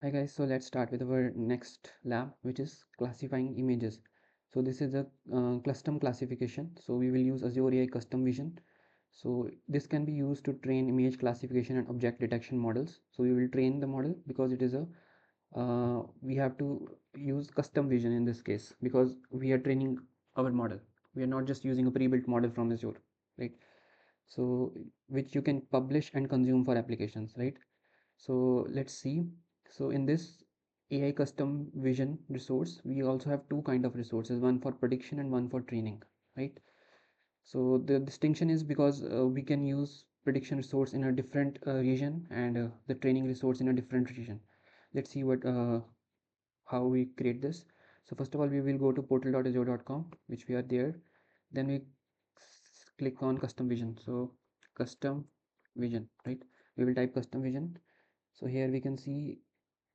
Hi guys, so let's start with our next lab, which is classifying images. So this is a custom classification. So we will use Azure AI custom vision. So this can be used to train image classification and object detection models. So we will train the model because it is a we have to use custom vision in this case because we are training our model. We are not just using a pre-built model from Azure, right? So which you can publish and consume for applications, right? So let's see. So in this AI custom vision resource, we also have two kind of resources, one for prediction and one for training, right? So the distinction is because we can use prediction resource in a different region and the training resource in a different region. Let's see what how we create this. So first of all, we will go to portal.azure.com, which we are there. Then we click on custom vision. So custom vision, right? We will type custom vision. So here we can see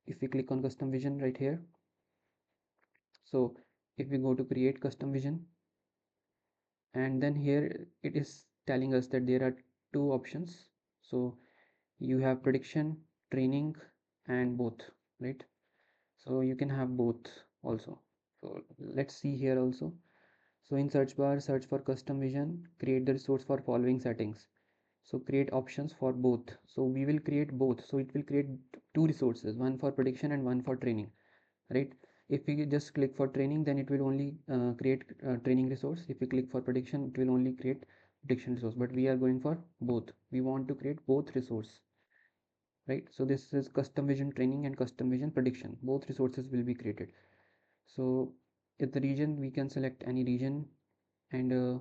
if we click on custom vision right here. So if we go to create custom vision, and then here it is telling us that there are two options. So you have prediction, training, and both, right? So you can have both also. So let's see here also. So in search bar, search for custom vision, create the resource for following settings. So create options for both. So we will create both. So it will create two resources, one for prediction and one for training, right? If we just click for training, then it will only create training resource. If we click for prediction, it will only create prediction resource, but we are going for both. We want to create both resource, right? So this is custom vision training and custom vision prediction, both resources will be created. So if the region, we can select any region and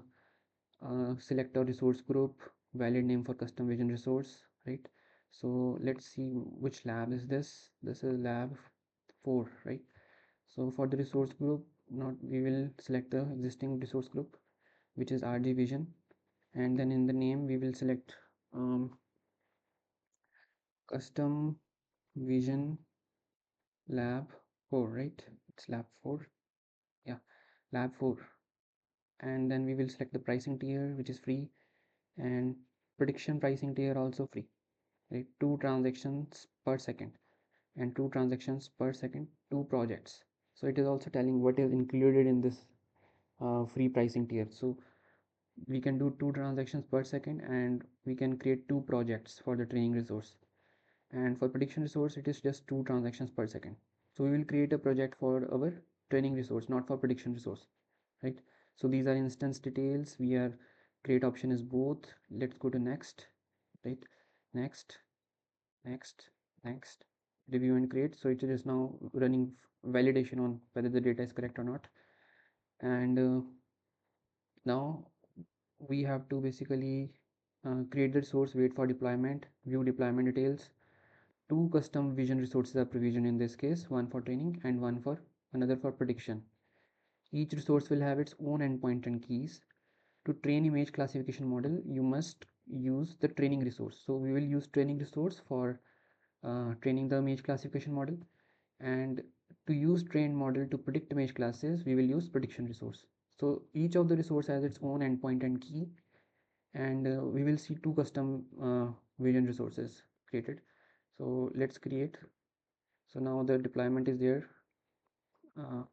select a resource group, valid name for custom vision resource, right? So let's see which lab is this. This is lab 4, right? So for the resource group, not we will select the existing resource group, which is RG Vision, and then in the name we will select custom vision lab 4, right? It's lab 4, yeah, lab 4, and then we will select the pricing tier, which is free, and prediction pricing tier also free, right? 2 transactions per second, and 2 transactions per second, 2 projects. So it is also telling what is included in this free pricing tier. So we can do 2 transactions per second and we can create 2 projects for the training resource, and for prediction resource it is just 2 transactions per second. So we will create a project for our training resource, not for prediction resource, right? So these are instance details. We are create option is both. Let's go to next, right? Next, next, next, review and create. So it is now running validation on whether the data is correct or not. And now we have to basically create the resource, wait for deployment, view deployment details. 2 custom vision resources are provisioned in this case, one for training and one for another for prediction. Each resource will have its own endpoint and keys. To train image classification model, you must use the training resource. So we will use training resource for training the image classification model, and to use trained model to predict image classes, we will use prediction resource. So each of the resource has its own endpoint and key, and we will see 2 custom vision resources created. So let's create. So now the deployment is there. uh,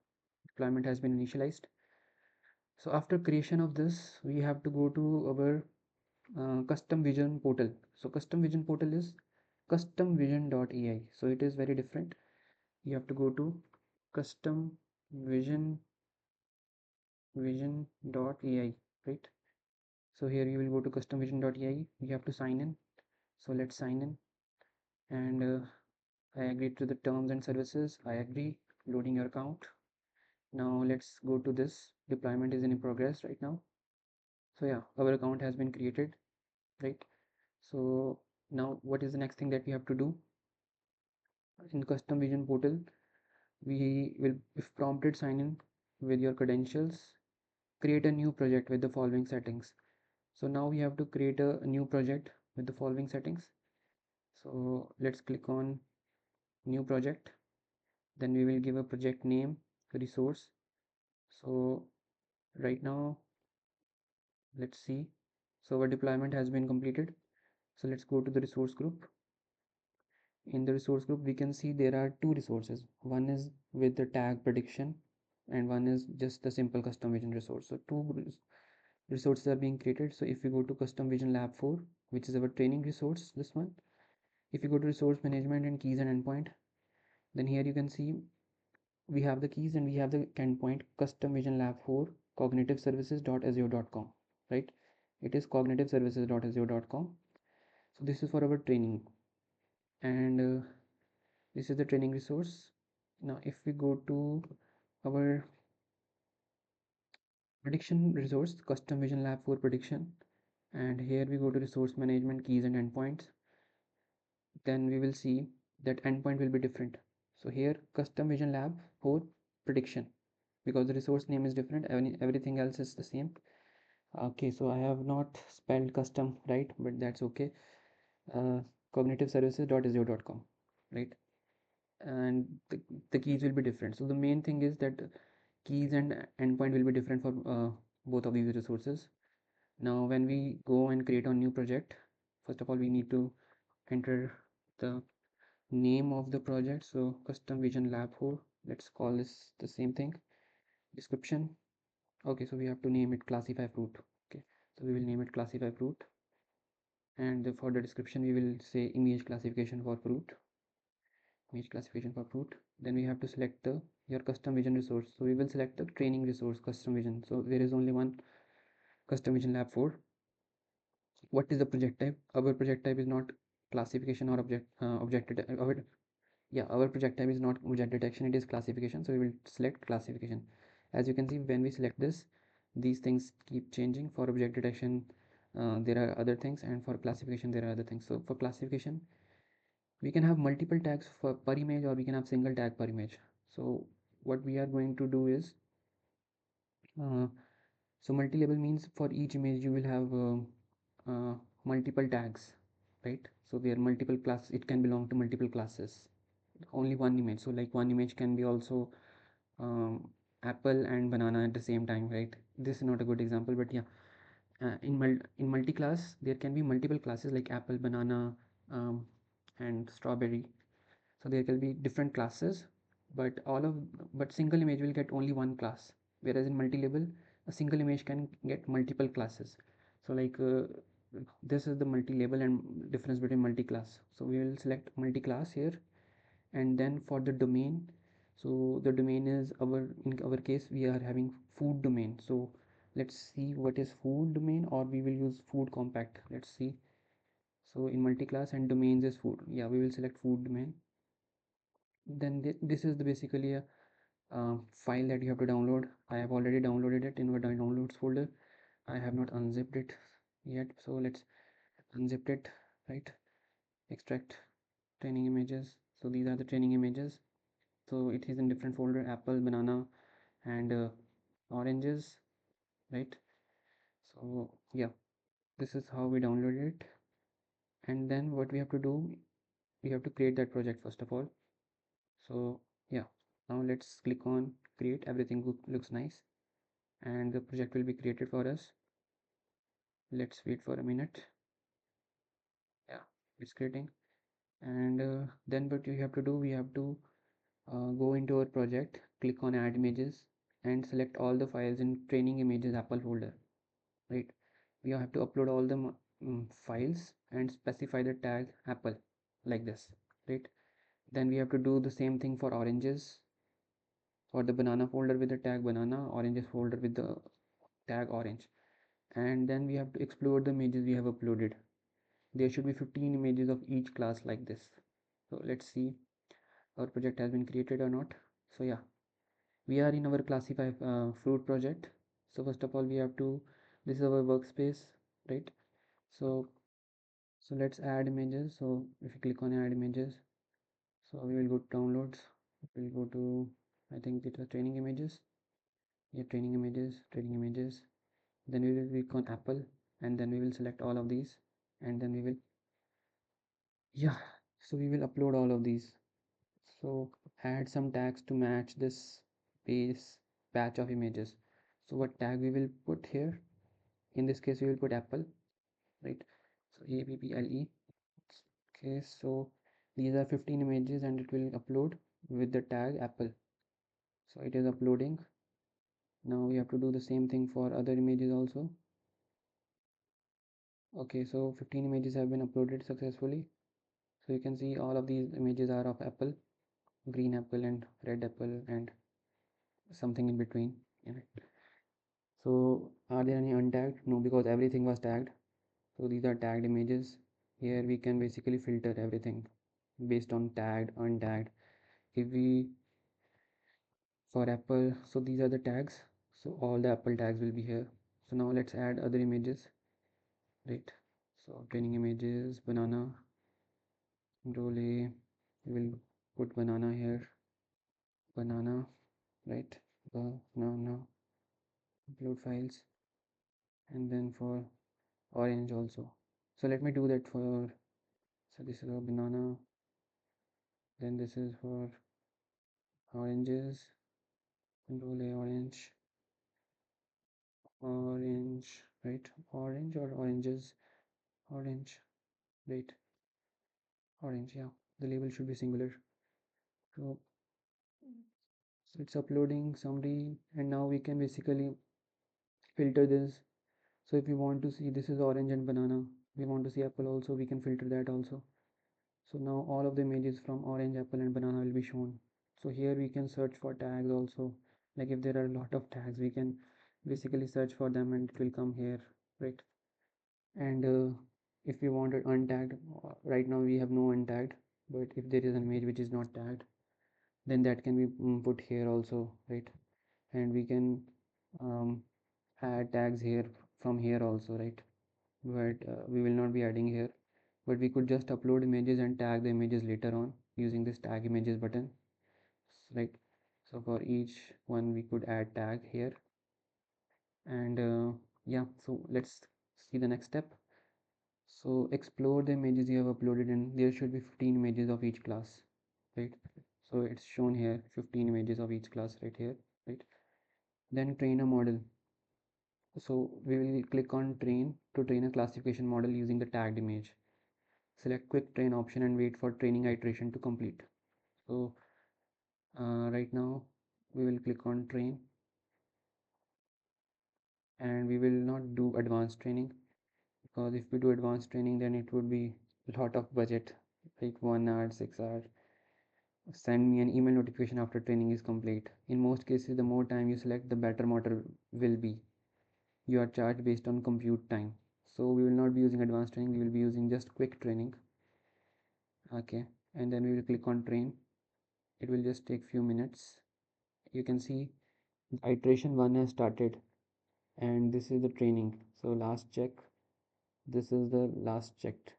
Deployment has been initialized. So after creation of this, we have to go to our custom vision portal. So custom vision portal is customvision.ai. So it is very different. You have to go to custom vision.ai, right? So here you will go to customvision.ai. You have to sign in. So let's sign in, and I agree to the terms and services. I agree. Loading your account. Now let's go to this. Deployment is in progress right now. So yeah, our account has been created, right? So now what is the next thing that we have to do? In custom vision portal, we will, if prompted, sign in with your credentials, create a new project with the following settings. So now we have to create a new project with the following settings. So let's click on new project. Then we will give a project name, resource. So right now, let's see. So our deployment has been completed. So let's go to the resource group. in the resource group we can see there are two resources. One is with the tag prediction and one is just the simple custom vision resource. So resources are being created. So if we go to custom vision lab 4, which is our training resource, this one, if you go to resource management and keys and endpoint, then here you can see we have the keys and we have the endpoint custom vision lab 4 cognitive services.azure.com, right? It is cognitive services.azure.com. So this is for our training, and this is the training resource. Now if we go to our prediction resource, custom vision lab 4 prediction, and here we go to resource management keys and endpoints, then we will see that endpoint will be different. So here custom vision lab 4 prediction, because the resource name is different, everything else is the same. Okay, so I have not spelled custom right, but that's okay. Cognitive services.azure.com, right? And the keys will be different. So the main thing is that keys and endpoint will be different for both of these resources. Now when we go and create a new project, first of all we need to enter the name of the project. So custom vision lab 4, let's call this the same thing. Description, okay, so we have to name it classify fruit. Okay, so we will name it classify fruit, and for the description we will say image classification for fruit, image classification for fruit. Then we have to select the your custom vision resource. So we will select the training resource custom vision. So there is only one custom vision lab 4. What is the project type? Our project type is not classification or object our, yeah, our project type is not object detection, it is classification. So we will select classification. As you can see, when we select this, these things keep changing. For object detection there are other things, and for classification there are other things. So for classification we can have multiple tags per image, or we can have single tag per image. So what we are going to do is uh, so multi-label means for each image you will have multiple tags, right? So there are multiple class, it can belong to multiple classes, only one image. So like one image can be also apple and banana at the same time, right? This is not a good example, but yeah, in multi-class there can be multiple classes like apple, banana, and strawberry. So there can be different classes, but single image will get only one class, whereas in multi-label a single image can get multiple classes. So like this is the multi-label and difference between multi-class. So we will select multi-class here, and then for the domain, so the domain is in our case we are having food domain. So let's see what is food domain, or we will use food compact. Let's see. So in multi-class and domains is food, yeah, we will select food domain. Then this is basically a file that you have to download. I have already downloaded it in our downloads folder. I have not unzipped it yet, so let's unzip it, right? Extract training images. So these are the training images. So it is in different folder: apple, banana, and oranges, right? So yeah, this is how we download it. And then what we have to do, we have to create that project first of all. So yeah, now let's click on create. Everything looks nice, and the project will be created for us. Let's wait for a minute. Yeah, it's creating. And then what we have to do, we have to go into our project, click on add images, and select all the files in training images apple folder, right? We have to upload all the files and specify the tag apple like this, right? Then we have to do the same thing for oranges, for the banana folder with the tag banana, oranges folder with the tag orange. And then we have to explore the images we have uploaded. There should be 15 images of each class like this. So let's see our project has been created or not. So yeah, we are in our classify fruit project. So first of all we have to, this is our workspace, right? So let's add images. So if you click on add images, so we will go to downloads, we'll go to, I think it was training images. Yeah, training images. Then we will click on apple, and then we will select all of these, and then we will, yeah, so we will upload all of these. So add some tags to match this base batch of images. So what tag we will put here? In this case we will put apple, right? So apple. Okay, so These are 15 images and it will upload with the tag Apple. So it is uploading. Now we have to do the same thing for other images also. Okay, so 15 images have been uploaded successfully. So you can see all of these images are of apple, green apple and red apple and something in between. So are there any untagged? No, because everything was tagged. So these are tagged images. Here we can basically filter everything based on tagged, untagged. If we for apple, so these are the tags. So all the apple tags will be here. So now let's add other images, right? So training images, banana, role, we will put banana here, banana, right? No, upload files, and then for orange also. So let me do that for, so this is a banana, then this is for oranges, control A, orange, right? Orange or oranges, orange, right? Orange, yeah. The label should be singular. So, so it's uploading summary, and now we can basically filter this. So if we want to see this is orange and banana, we want to see apple also, we can filter that also. So now all of the images from orange, apple and banana will be shown. So here we can search for tags also. Like if there are a lot of tags, we can basically search for them and it will come here, right? And if we want it untagged, right now we have no untagged, but if there is an image which is not tagged, then that can be put here also, right? And we can um, add tags here from here also, right? But we will not be adding here, but we could just upload images and tag the images later on using this tag images button, right? So for each one we could add tag here. And yeah, so let's see the next step. So explore the images you have uploaded, and there should be 15 images of each class, right? So it's shown here 15 images of each class right here, right? Then train a model. So we will click on train to train a classification model using the tagged image. Select quick train option and wait for training iteration to complete. So right now we will click on train, and we will not do advanced training, because if we do advanced training then it would be a lot of budget, like 1 hour, 6 hours. Send me an email notification after training is complete. In most cases, the more time you select, the better model will be. You are charged based on compute time. So we will not be using advanced training, we will be using just quick training. Okay, and then we will click on train. It will just take few minutes. You can see iteration 1 has started, and this is the training. So last check, this is the last checked.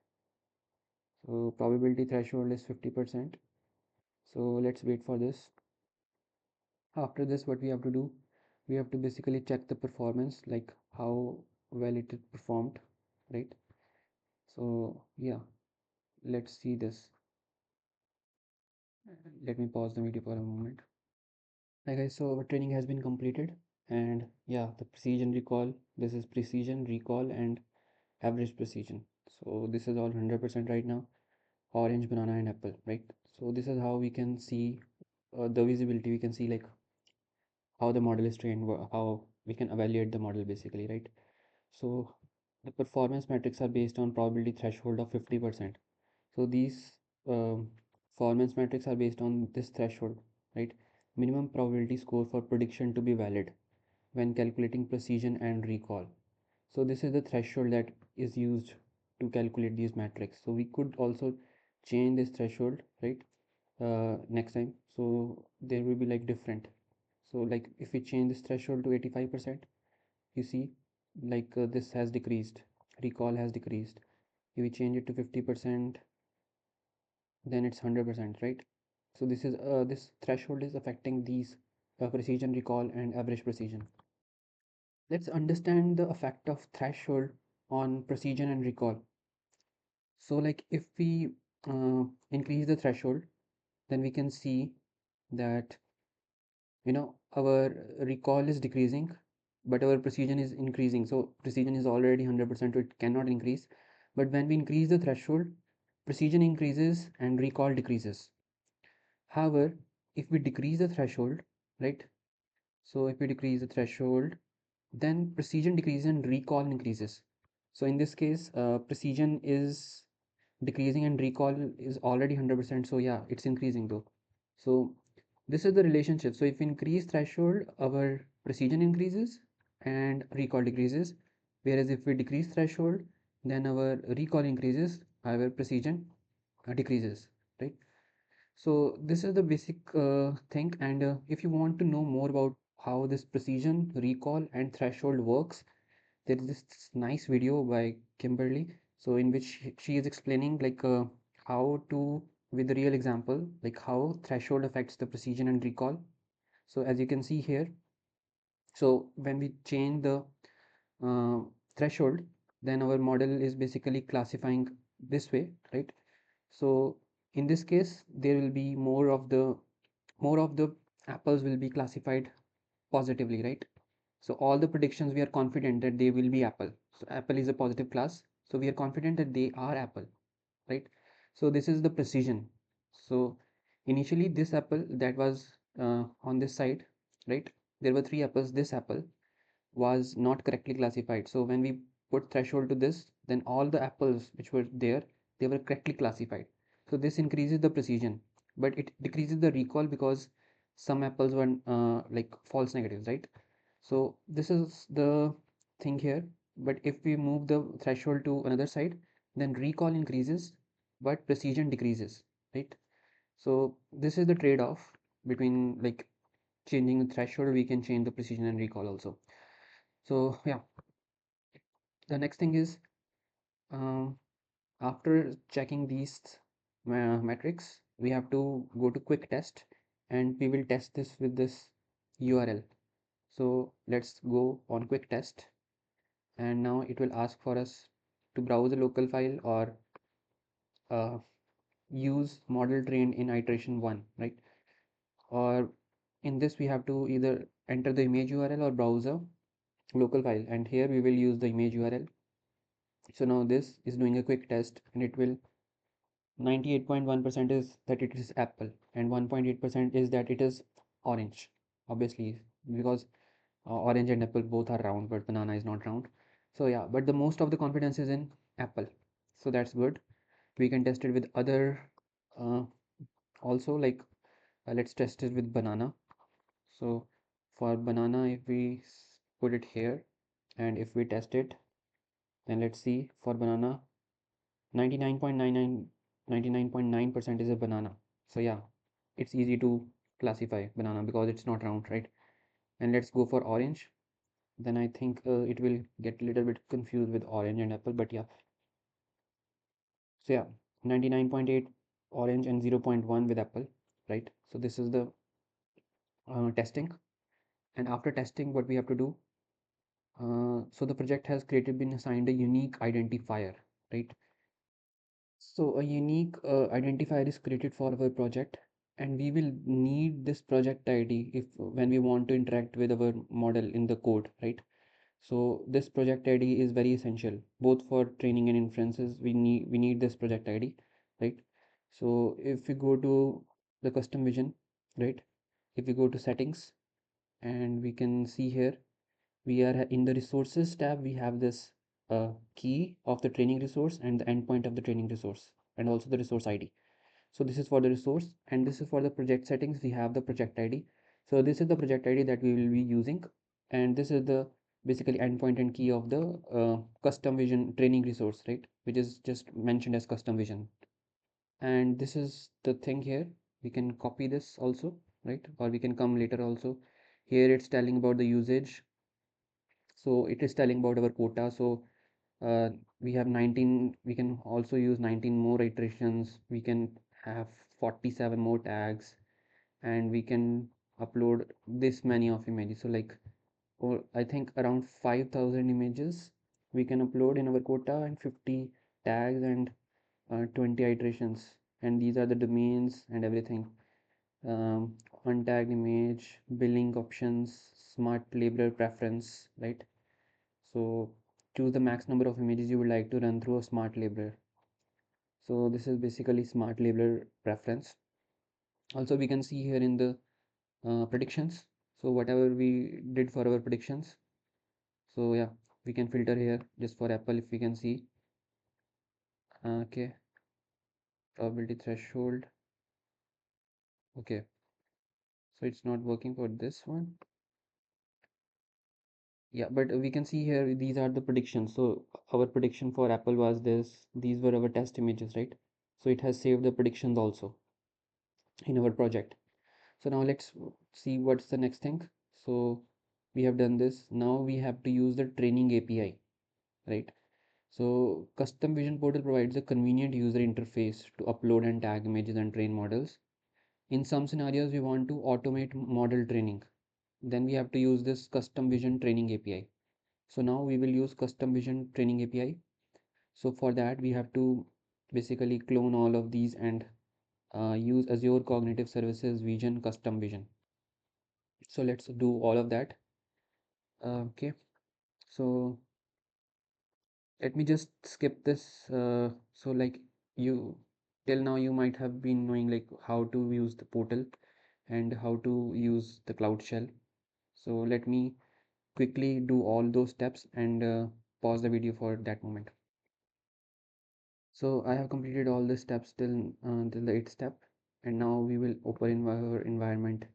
So probability threshold is 50%. So let's wait for this. After this, what we have to do, we have to basically check the performance, like how well it is performed, right? So yeah, let's see this. Let me pause the video for a moment. Hi guys, so our training has been completed, and yeah, the precision recall, this is precision recall and average precision. So this is all 100% right now, orange, banana and apple, right? So this is how we can see the visibility. We can see like how the model is trained, how we can evaluate the model basically, right? So the performance metrics are based on probability threshold of 50%. So these performance metrics are based on this threshold, right? Minimum probability score for prediction to be valid when calculating precision and recall. So this is the threshold that is used to calculate these metrics. So we could also change this threshold, right? Next time. So there will be like different. So like if we change this threshold to 85%, you see like this has decreased, recall has decreased. If we change it to 50%, then it's 100%, right? So this is this threshold is affecting these precision, recall and average precision. Let's understand the effect of threshold on precision and recall. So like if we increase the threshold, then we can see that our recall is decreasing, but our precision is increasing. So precision is already 100%, so it cannot increase. But when we increase the threshold, precision increases and recall decreases. However, if we decrease the threshold, right? So if we decrease the threshold, then precision decreases and recall increases. So in this case, precision is decreasing and recall is already 100%. So yeah, it's increasing though. So this is the relationship. So if we increase threshold, our precision increases and recall decreases. Whereas if we decrease threshold, then our recall increases, our precision decreases, right? So this is the basic thing. And if you want to know more about how this precision, recall, and threshold works, there is this nice video by Kimberly. So in which she is explaining like how to, with a real example, like how threshold affects the precision and recall. So as you can see here, so when we change the uh, threshold, then our model is basically classifying this way, right? So in this case, there will be more of the apples will be classified positively, right? So all the predictions we are confident that they will be apple. So apple is a positive class. So we are confident that they are apple, right? So this is the precision. So initially this apple that was on this side, right? There were three apples. This apple was not correctly classified. So when we put threshold to this, then all the apples which were there, they were correctly classified. So this increases the precision, but it decreases the recall because some apples were like false negatives, right? So this is the thing here. But if we move the threshold to another side, then recall increases, but precision decreases, right? So this is the trade-off between like changing the threshold, we can change the precision and recall also. So yeah, the next thing is um, after checking these metrics, we have to go to quick test and we will test this with this URL. So let's go on quick test, and now it will ask for us to browse a local file or uh, use model trained in iteration 1, right? Or in this we have to either enter the image URL or browse a local file, and here we will use the image URL. So now this is doing a quick test and it will 98.1% is that it is apple and 1.8% is that it is orange, obviously, because orange and apple both are round but banana is not round. So yeah, but the most of the confidence is in apple, so that's good. We can test it with other uh, also, like let's test it with banana. So for banana, if we put it here and if we test it, then let's see for banana 99.99 is a banana. So yeah, it's easy to classify banana because it's not round, right? And let's go for orange. Then I think it will get a little bit confused with orange and apple, but yeah. So yeah, 99.8 orange and 0.1 with apple, right? So this is the testing. And after testing, what we have to do, so the project has created been assigned a unique identifier, right? So a unique identifier is created for our project, and we will need this project ID if when we want to interact with our model in the code, right? So this project ID is very essential, both for training and inferences. We need this project ID, right? So if we go to the custom vision, right? If we go to settings, and we can see here we are in the resources tab, we have this key of the training resource and the endpoint of the training resource and also the resource ID. So this is for the resource and this is for the project settings. We have the project ID. So this is the project ID that we will be using, and this is the basically endpoint and key of the custom vision training resource, right? Which is just mentioned as custom vision. And this is the thing here. We can copy this also, right? Or we can come later also. Here it's telling about the usage, so it is telling about our quota. So uh, we have 19, we can also use 19 more iterations, we can have 47 more tags, and we can upload this many of images. So like, or I think around 5,000 images we can upload in our quota, and 50 tags and 20 iterations, and these are the domains and everything. Untagged image, billing options, smart labeler preference, right? So choose the max number of images you would like to run through a smart labeler. So this is basically smart labeler preference. Also we can see here in the predictions, so whatever we did for our predictions, so yeah, we can filter here just for Apple. If we can see, okay, probability threshold, okay, so it's not working for this one. Yeah, but we can see here these are the predictions. So our prediction for Apple was this, these were our test images, right? So it has saved the predictions also in our project. So now let's see what's the next thing. So we have done this. Now we have to use the training API, right? So custom vision portal provides a convenient user interface to upload and tag images and train models. In some scenarios, we want to automate model training. Then we have to use this custom vision training API. So now we will use custom vision training API. So for that, we have to basically clone all of these and use Azure Cognitive Services Vision Custom Vision. So let's do all of that. Okay, so let me just skip this. So like you, till now you might have been knowing like how to use the portal and how to use the Cloud Shell. So let me quickly do all those steps and pause the video for that moment. So I have completed all the steps till the eighth step, and now we will open our environment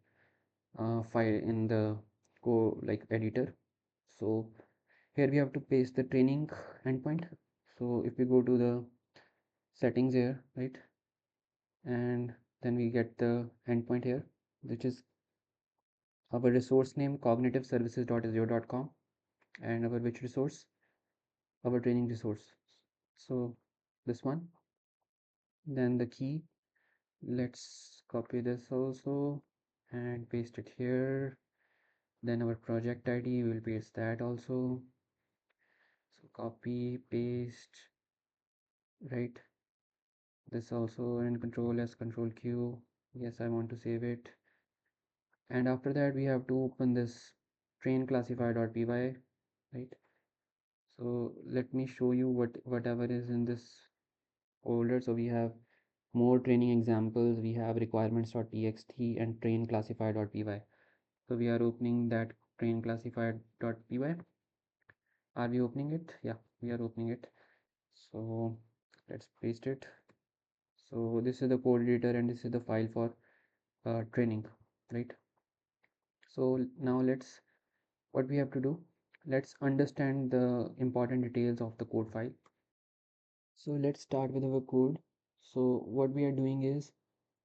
file in the like editor. So here we have to paste the training endpoint. So if we go to the settings here, right, and then we get the endpoint here, which is our resource name cognitiveservices.azure.com, and our which resource, our training resource. So this one, then the key, let's copy this also and paste it here. Then our project ID, we will paste that also. So copy, paste, right, this also, and control S, control Q. Yes, I want to save it. And after that we have to open this train classifier.py, right? So let me show you whatever is in this folder. So we have more training examples, we have requirements.txt and train classifier.py. So we are opening that train classifier.py. Are we opening it? Yeah, we are opening it. So let's paste it. So this is the code editor and this is the file for training, right? So now let's, what we have to do, let's understand the important details of the code file. So let's start with our code. So what we are doing is,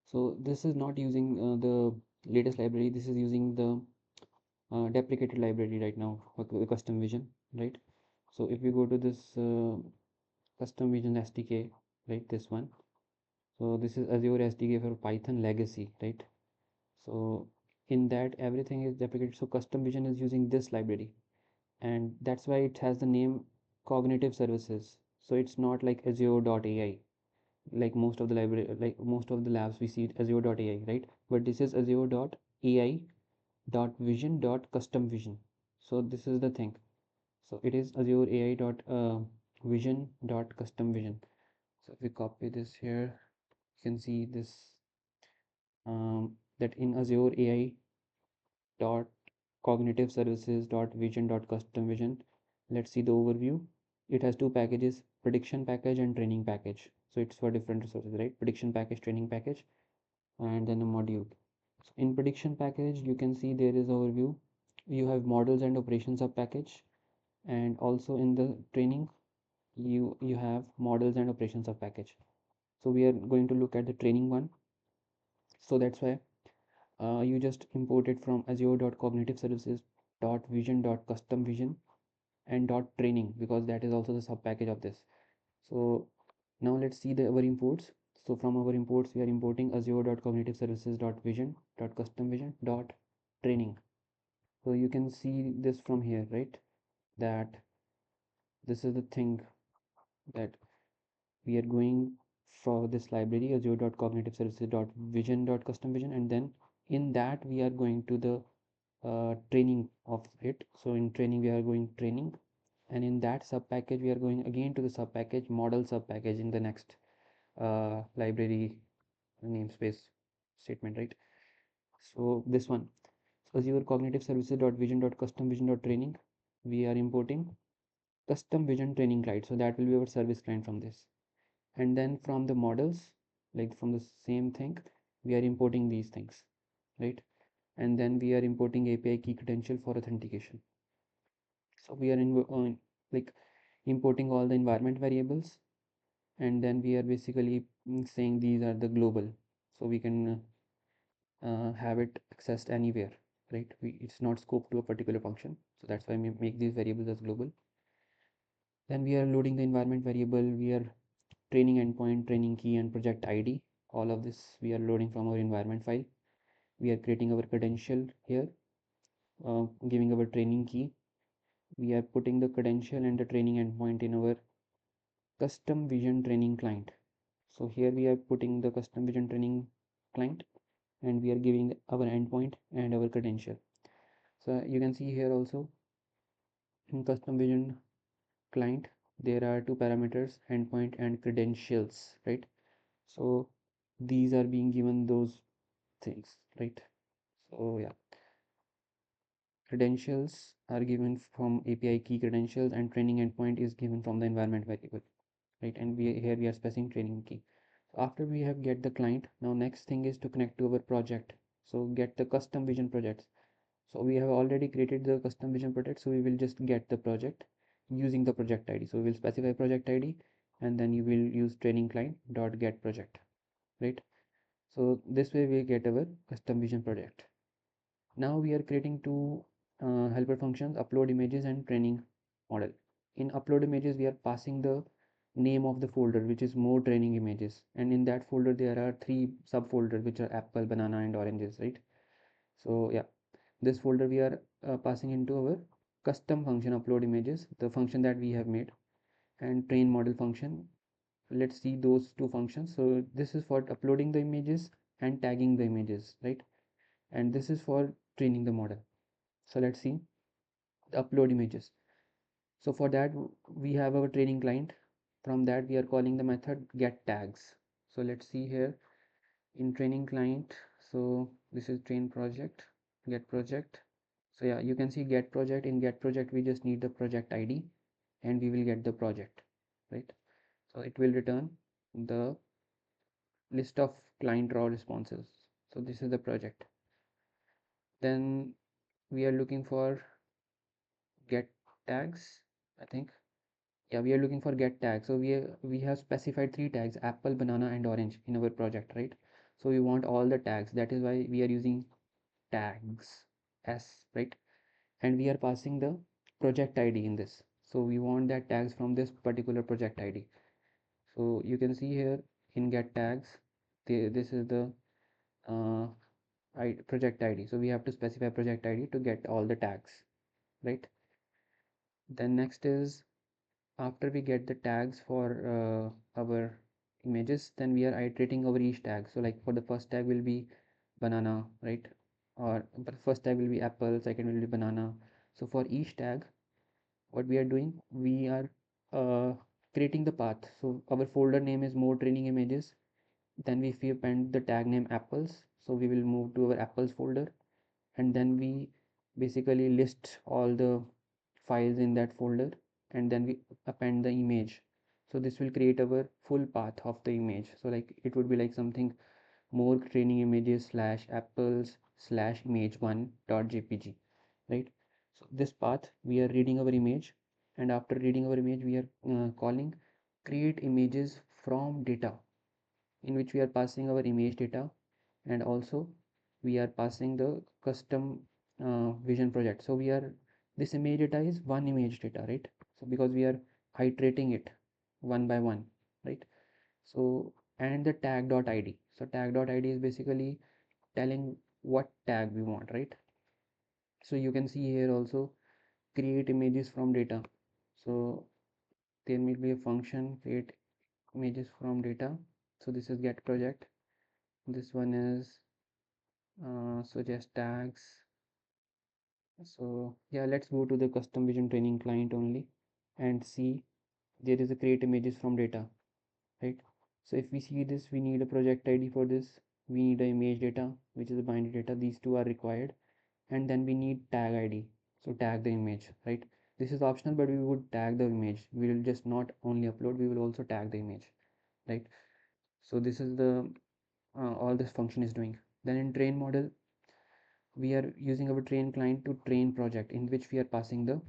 so this is not using the latest library, this is using the deprecated library right now for the custom vision, right? So if we go to this custom vision SDK, right, this one, so this is Azure SDK for Python legacy, right? So in that everything is deprecated. So custom vision is using this library, and that's why it has the name cognitive services. So it's not like Azure.ai, like most of the library, like most of the labs we see Azure.ai, right? But this is Azure.ai dot vision dot custom vision. So this is the thing. So it is Azure AI dot vision dot custom vision. So if we copy this here, you can see this that in Azure AI dot cognitive services dot vision dot custom vision. Let's see the overview. It has two packages, prediction package and training package. So it's for different resources, right? Prediction package, training package, and then a module. So in prediction package, you can see there is overview. You have models and operations sub package, and also in the training, you have models and operations sub package. So we are going to look at the training one. So that's why you just import it from azure.cognitiveservices.vision.custom-vision and .training, because that is also the sub package of this. So now let's see our imports. So from our imports, we are importing azure.cognitiveservices.vision.custom-vision.training. So you can see this from here, right? That this is the thing that we are going for this library azure.cognitiveservices.vision.custom-vision, and then in that we are going to the training of it. So in training we are going training, and in that sub package we are going again to the sub package model sub package in the next. library namespace statement, right? So this one, so Azure cognitive services dot vision dot custom vision dot training, we are importing custom vision training client, so that will be our service client from this. And then from the models, like from the same thing, we are importing these things, right? And then we are importing API key credential for authentication. So we are like importing all the environment variables, and then we are basically saying these are the global, so we can have it accessed anywhere, right? It's not scoped to a particular function, so that's why we make these variables as global. Then we are loading the environment variable, we are training endpoint, training key, and project ID. All of this we are loading from our environment file. We are creating our credential here, giving our training key. We are putting the credential and the training endpoint in our custom vision training client. So here we are putting the custom vision training client, and we are giving our endpoint and our credential. So you can see here also in custom vision client, there are two parameters, endpoint and credentials, right? So these are being given those things, right? So yeah, credentials are given from API key credentials, and training endpoint is given from the environment variable, right? And here we are specifying training key. So after we have get the client, now next thing is to connect to our project. So get the custom vision projects. So we have already created the custom vision project, so we will just get the project using the project ID. So we will specify project ID, and then you will use training client dot get project, right? So this way we get our custom vision project. Now we are creating two helper functions, upload images and training model. In upload images, we are passing the name of the folder, which is more training images. And in that folder, there are three subfolders, which are apple, banana, and oranges, right? So yeah, this folder we are passing into our custom function upload images, the function that we have made, and train model function. Let's see those two functions. So this is for uploading the images and tagging the images, right? And this is for training the model. So let's see the upload images. So for that we have our training client. From that we are calling the method get tags. So let's see here in training client. So this is train project, get project. So yeah, you can see get project. In get project we just need the project ID, and we will get the project, right? So it will return the list of client raw responses. So this is the project. Then we are looking for get tags, I think. Yeah, we are looking for get tags. So we have specified three tags, apple, banana, and orange in our project, right? So we want all the tags. That is why we are using tags s, right? And we are passing the project ID in this. So we want that tags from this particular project ID. So you can see here in get tags, this is the uh, project ID. So we have to specify project ID to get all the tags, right? Then next is after we get the tags for our images, then we are iterating over each tag. So like for the first tag will be banana, right? Or but first tag will be apple, second will be banana. So for each tag, what we are doing, we are creating the path. So our folder name is more training images. Then we append the tag name apples. So we will move to our apples folder, and then we basically list all the files in that folder, and then we append the image. So this will create our full path of the image. So like it would be like something more training images slash apples slash image1 dot jpg, right? So this path we are reading our image, and after reading our image we are calling create images from data, in which we are passing our image data, and also we are passing the custom vision project. So we are, this image data is one image data, right? So because we are iterating it one by one, right? So and the tag dot id. So tag dot id is basically telling what tag we want, right? So you can see here also create images from data. So there will be a function create images from data. So this is get project. This one is suggest tags. So yeah, let's go to the custom vision training client only and see there is a create images from data, right? So if we see this, we need a project ID for this, we need a image data, which is a binary data. These two are required. And then we need tag ID, so tag the image, right? This is optional, but we would tag the image. We will just not only upload, we will also tag the image, right? So this is the all this function is doing. Then in train model, we are using our train client to train project, in which we are passing the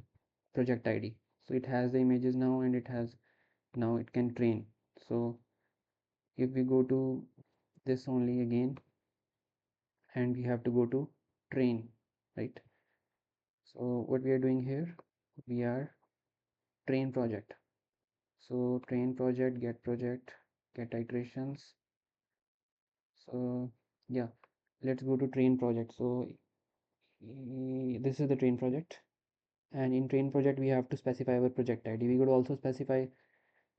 project ID. So it has the images now, and it has now it can train. So if we go to this only again, and we have to go to train, right? So what we are doing here, we are train project. So train project, get iterations. So yeah, let's go to train project. So this is the train project, and in train project we have to specify our project ID. We could also specify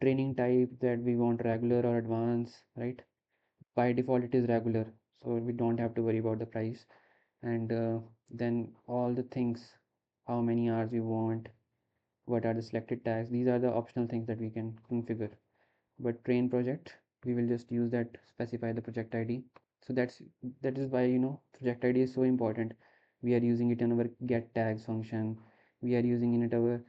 training type, that we want regular or advanced, right? By default it is regular, so we don't have to worry about the price. And then all the things, how many hours we want, what are the selected tags, these are the optional things that we can configure. But train project, we will just use that, specify the project ID. So that is why, project ID is so important. We are using it in our get tags function, we are using in it our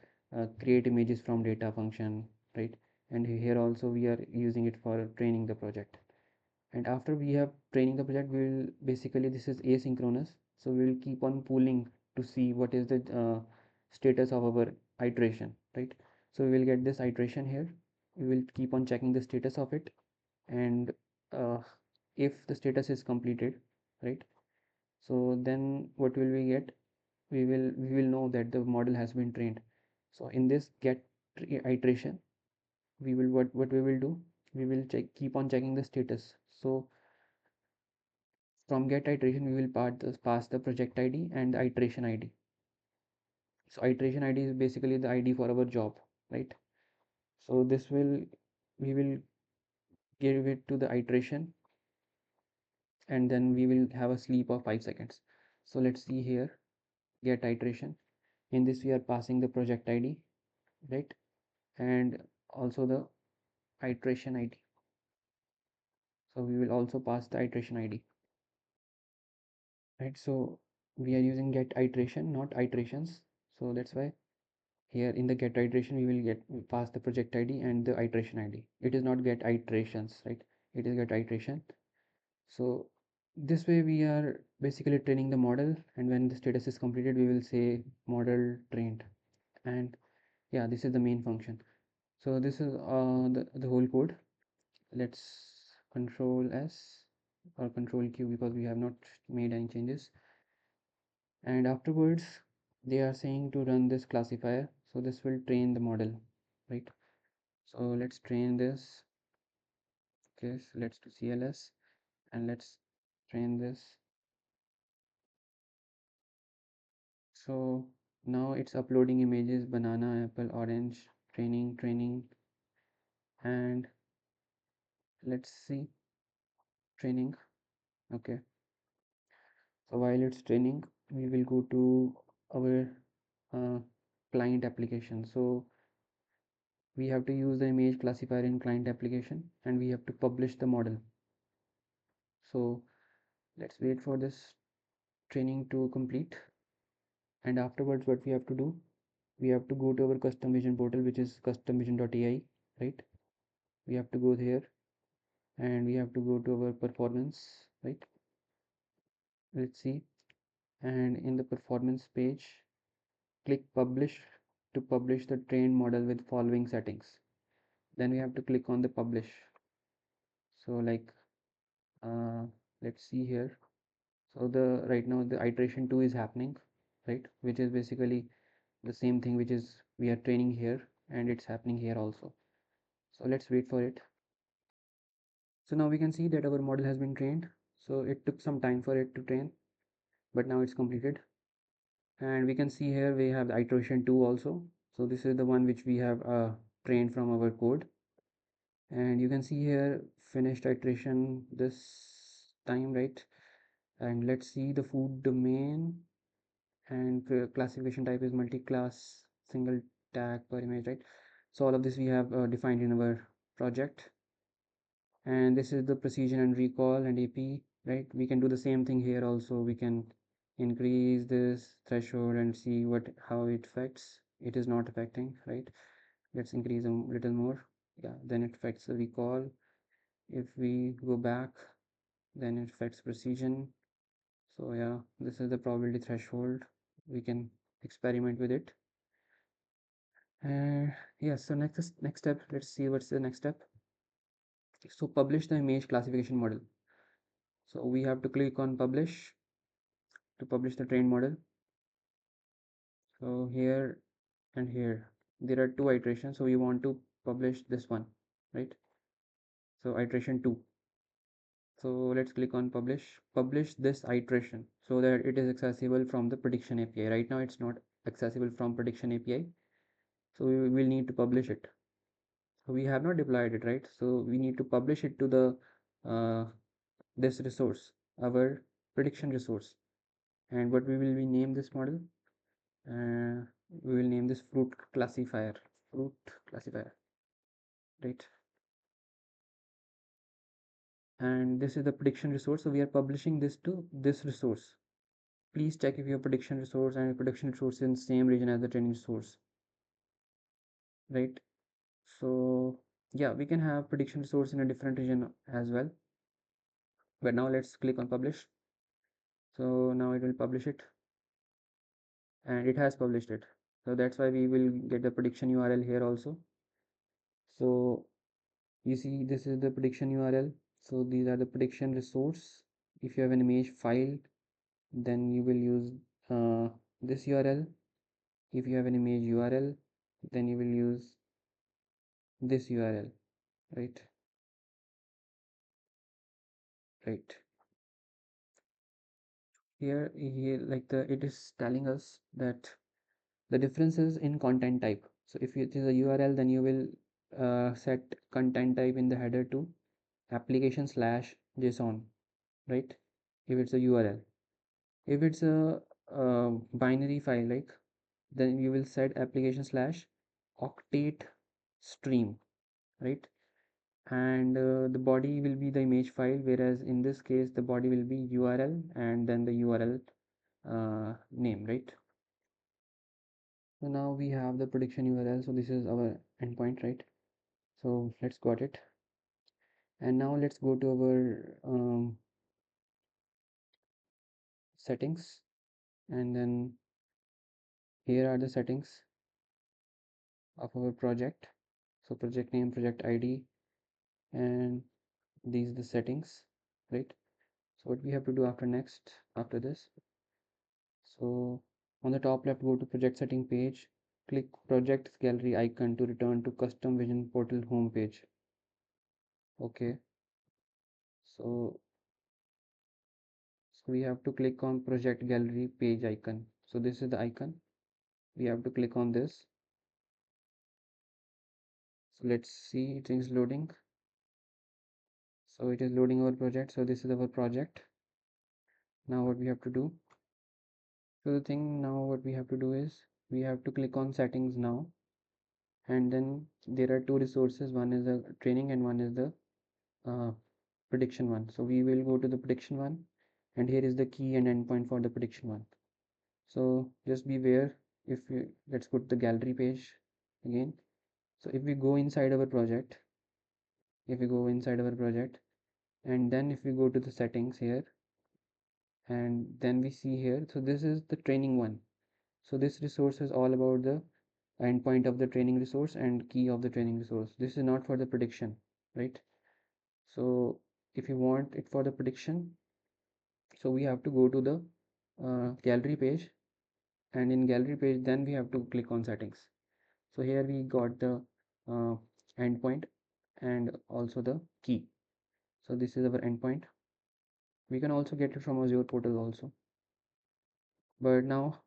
create images from data function, right? And here also we are using it for training the project. And after we have training the project, we will basically, this is asynchronous, so we will keep on pulling to see what is the status of our iteration, right? So we will get this iteration here, we will keep on checking the status of it. And uh, if the status is completed, right, so then what will we get, we will know that the model has been trained. So in this get iteration, we will what we will do, we will keep on checking the status. So from get iteration, we will pass the project ID and the iteration ID. So iteration ID is basically the ID for our job, right? So this will, we will give it to the iteration, and then we will have a sleep of 5 seconds. So let's see here, get iteration. In this we are passing the project ID, right? And also the iteration ID. So we will also pass the iteration ID, right? So we are using get iteration, not iterations. So that's why here in the get iteration, we will get pass the project ID and the iteration ID. It is not get iterations, right? It is get iteration. So this way we are basically training the model, and when the status is completed, we will say model trained. And yeah, this is the main function. So this is the whole code. Let's control S or control Q, because we have not made any changes. And afterwards they are saying to run this classifier, so this will train the model, right? So let's train this. Okay, so let's do CLS, and let's train this. So now it's uploading images, banana, apple, orange, training. And let's see, training. Okay, so while it's training, we will go to our uh, client application. So we have to use the image classifier in client application, and we have to publish the model. So let's wait for this training to complete. And afterwards what we have to do, we have to go to our custom vision portal, which is customvision.ai, right? We have to go there, and we have to go to our performance, right? Let's see. And in the performance page, click publish to publish the trained model with following settings. Then we have to click on the publish. So like uh, let's see here. So the right now the iteration 2 is happening, right? Which is basically the same thing which is we are training here, and it's happening here also. So let's wait for it. So now we can see that our model has been trained. So it took some time for it to train, but now it's completed. And we can see here we have the iteration 2 also. So this is the one which we have trained from our code. And you can see here finished iteration this time, right? And let's see the food domain, and classification type is multi-class single tag per image, right? So all of this we have defined in our project. and this is the precision and recall and AP, right? We can do the same thing here also. We can increase this threshold and see what how it affects. It is not affecting, right? Let's increase a little more. Yeah, then it affects the recall. If we go back, then it affects precision. So yeah, this is the probability threshold. We can experiment with it. Yeah, so next step, let's see what's the next step. So publish the image classification model. So we have to click on publish to publish the trained model. So here and here, there are two iterations. So we want to publish this one, right? So iteration 2. So let's click on publish this iteration so that it is accessible from the prediction API. Right now it's not accessible from prediction API, so we will need to publish it. So we have not deployed it, right? So we need to publish it to the this resource, our prediction resource. And what we will be name this model, uh, we will name this fruit classifier, right? And this is the prediction resource, so we are publishing this to this resource. Please check if your prediction resource and prediction resource is in the same region as the training resource, right? So yeah, we can have prediction resource in a different region as well, but now let's click on publish. So now it will publish it, and it has published it. So that's why we will get the prediction URL here also. So you see, this is the prediction URL. So these are the prediction resource. If you have an image file, then you will use this URL. If you have an image URL, then you will use this URL, right? Right. Here like the it is telling us that the difference is in content type. So if it is a URL, then you will set content type in the header to application slash JSON, right? If it's a URL. If it's a binary file, like, then you will set application slash octet stream, right? And the body will be the image file, whereas in this case the body will be URL and then the URL name, right? So now we have the prediction URL. So this is our endpoint, right? So let's got it. And now let's go to our settings, and then here are the settings of our project. So project name, project ID, and these are the settings, right? So what we have to do after this, so on the top left, go to project setting page, click projects gallery icon to return to custom vision portal home page. Okay, so we have to click on project gallery page icon. So this is the icon, we have to click on this. So let's see, it is loading. So it is loading our project. So this is our project. Now what we have to do, so the thing now what we have to do is we have to click on settings now, and then there are two resources, one is the training and one is the uh, prediction one. So we will go to the prediction one, and here is the key and endpoint for the prediction one. So just beware, if you, let's go to the gallery page again. So if we go inside our project, and then if we go to the settings here, and then we see here, so this is the training one. So this resource is all about the endpoint of the training resource and key of the training resource. This is not for the prediction, right? So if you want it for the prediction, so we have to go to the gallery page, and in gallery page then we have to click on settings. So here we got the uh, endpoint and also the key. So this is our endpoint. We can also get it from Azure portal also. But now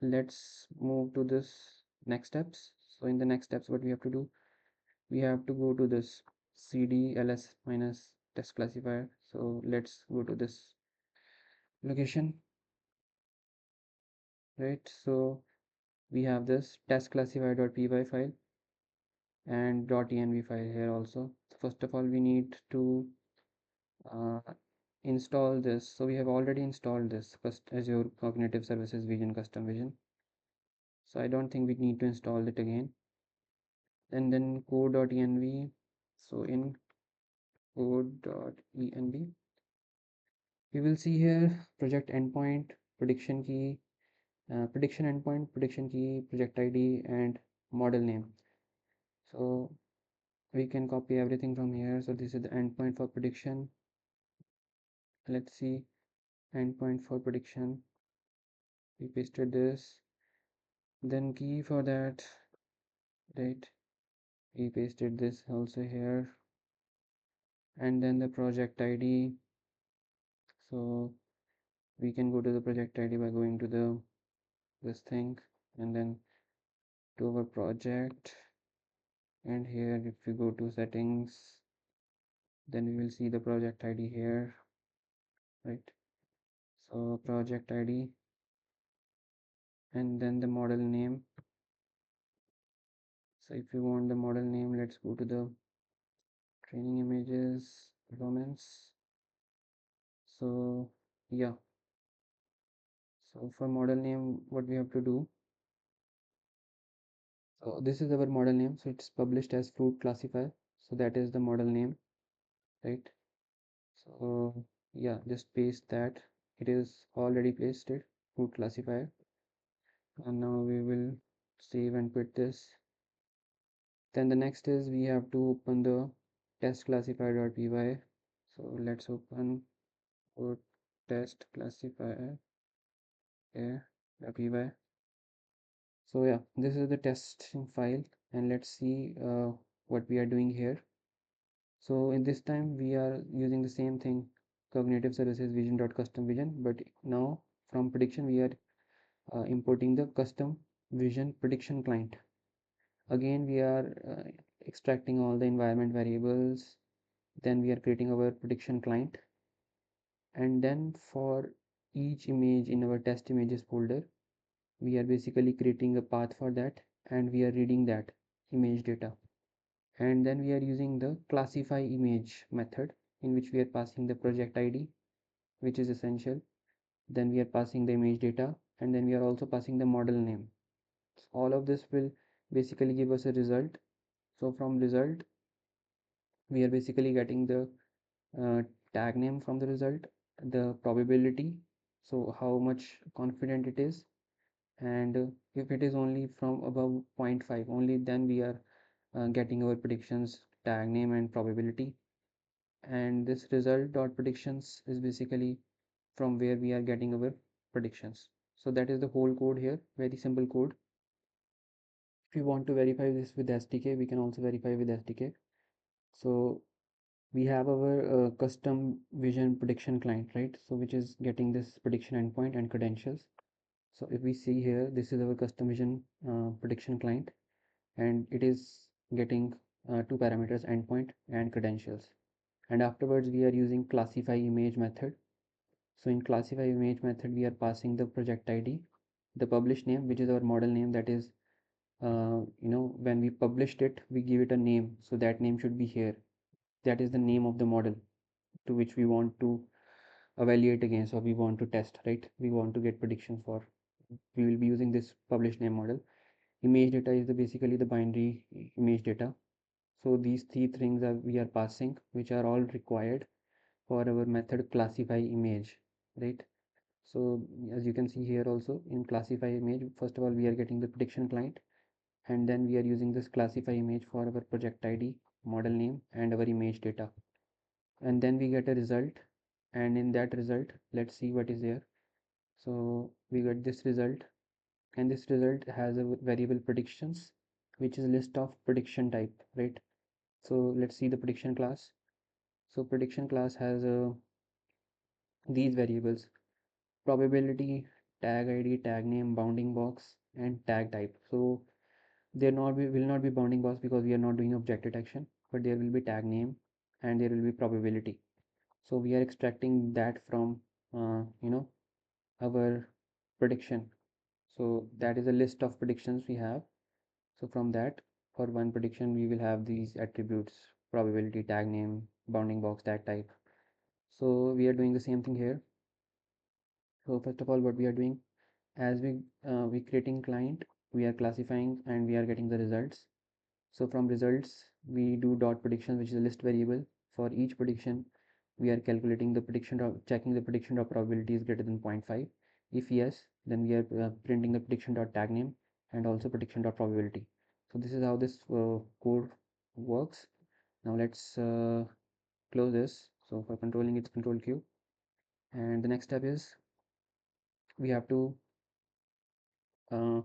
let's move to this next steps. So in the next steps, what we have to do, we have to go to this cd ls minus test classifier. So let's go to this location, right? So we have this test classifier.py file. and .env file here also. First of all, we need to uh, install this. So we have already installed this Azure Cognitive Services Vision Custom Vision. So I don't think we need to install it again. And then code.env. So in code.env, we will see here project endpoint, prediction key, prediction endpoint, prediction key, project ID, and model name. So we can copy everything from here. So this is the endpoint for prediction. Let's see, endpoint for prediction. We pasted this. Then key for that, right? We pasted this also here. And then the project ID. So we can go to the project ID by going to the this thing and then to our project. And here if we go to settings, then we will see the project ID here, right? So project ID and then the model name. So if you want the model name, let's go to the training images performance. So yeah, so for model name, what we have to do, so this is our model name, so it's published as fruit classifier, so that is the model name, right? So yeah, just paste that. It is already pasted, fruit classifier. And now we will save and quit this. Then the next is we have to open the test classifier.py. So let's open our test classifier here.py. So yeah, this is the testing file, and let's see what we are doing here. So in this time we are using the same thing, cognitive services vision.custom vision, but now from prediction we are importing the custom vision prediction client. Again we are extracting all the environment variables, then we are creating our prediction client, and then for each image in our test images folder we are basically creating a path for that, and we are reading that image data. And then we are using the classify image method, in which we are passing the project ID, which is essential. Then we are passing the image data, and then we are also passing the model name. So all of this will basically give us a result. So from result we are basically getting the uh, tag name from the result, the probability, so how much confident it is, and if it is only from above zero 0.5, only then we are getting our predictions tag name and probability. And this result dot predictions is basically from where we are getting our predictions. So that is the whole code here, very simple code. If you want to verify this with SDK, we can also verify with SDK. So we have our custom vision prediction client, right? So which is getting this prediction endpoint and credentials. So if we see here, this is our custom vision prediction client, and it is getting two parameters, endpoint and credentials. And afterwards we are using classify image method. So in classify image method we are passing the project ID, the publish name, which is our model name, that is when we published it we give it a name, so that name should be here. That is the name of the model to which we want to evaluate against, or we want to test, right? We want to get predictions for. We will be using this publish name model. Image data is basically the binary image data. So these three things are we are passing, which are all required for our method classify image, right? So as you can see here also, in classify image, first of all we are getting the prediction client, and then we are using this classify image for our project ID, model name, and our image data. And then we get a result, and in that result let's see what is there. So we get this result, and this result has a variable predictions, which is a list of prediction type, right? So let's see the prediction class. So prediction class has these variables: probability, tag ID, tag name, bounding box, and tag type. So there not be will not be bounding box because we are not doing object detection, but there will be tag name and there will be probability. So we are extracting that from our prediction. So that is a list of predictions we have. So from that for one prediction we will have these attributes: probability, tag name, bounding box, tag type. So we are doing the same thing here. So first of all, what we are doing, as we creating client, we are classifying and we are getting the results. So from results we do dot prediction, which is a list variable. For each prediction we are calculating the prediction of checking the prediction of probability is greater than 0.5. If yes, then we are printing the prediction dot tag name and also prediction dot probability. So this is how this code works. Now let's close this. So for controlling, it's control Q, and the next step is we have to uh,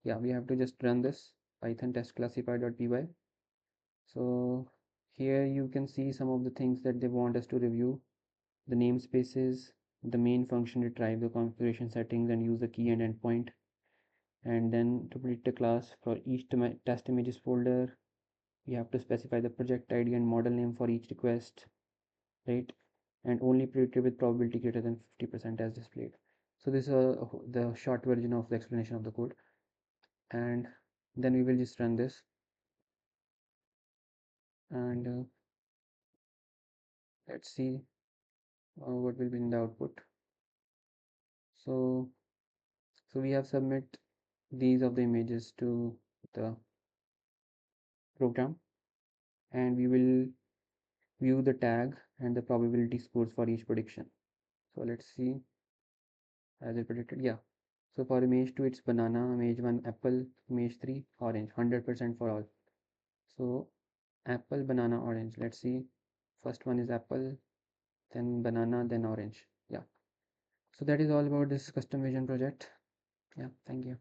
yeah, we have to just run this python test classifier.py. So here you can see some of the things that they want us to review: the namespaces, the main function, retrieve the configuration settings and use the key and endpoint, and then to predict a class for each test images folder. We have to specify the project ID and model name for each request, right? And only predicted with probability greater than 50% as displayed. So this is the short version of the explanation of the code, and then we will just run this, and let's see what will be in the output. So we have submit these of the images to the program, and we will view the tag and the probability scores for each prediction. So let's see, as I predicted, yeah. So for image 2 it's banana, image 1 apple, image 3 orange, 100% for all. So apple, banana, orange. Let's see, first one is apple, then banana, then orange. Yeah. So that is all about this custom vision project. Yeah, thank you.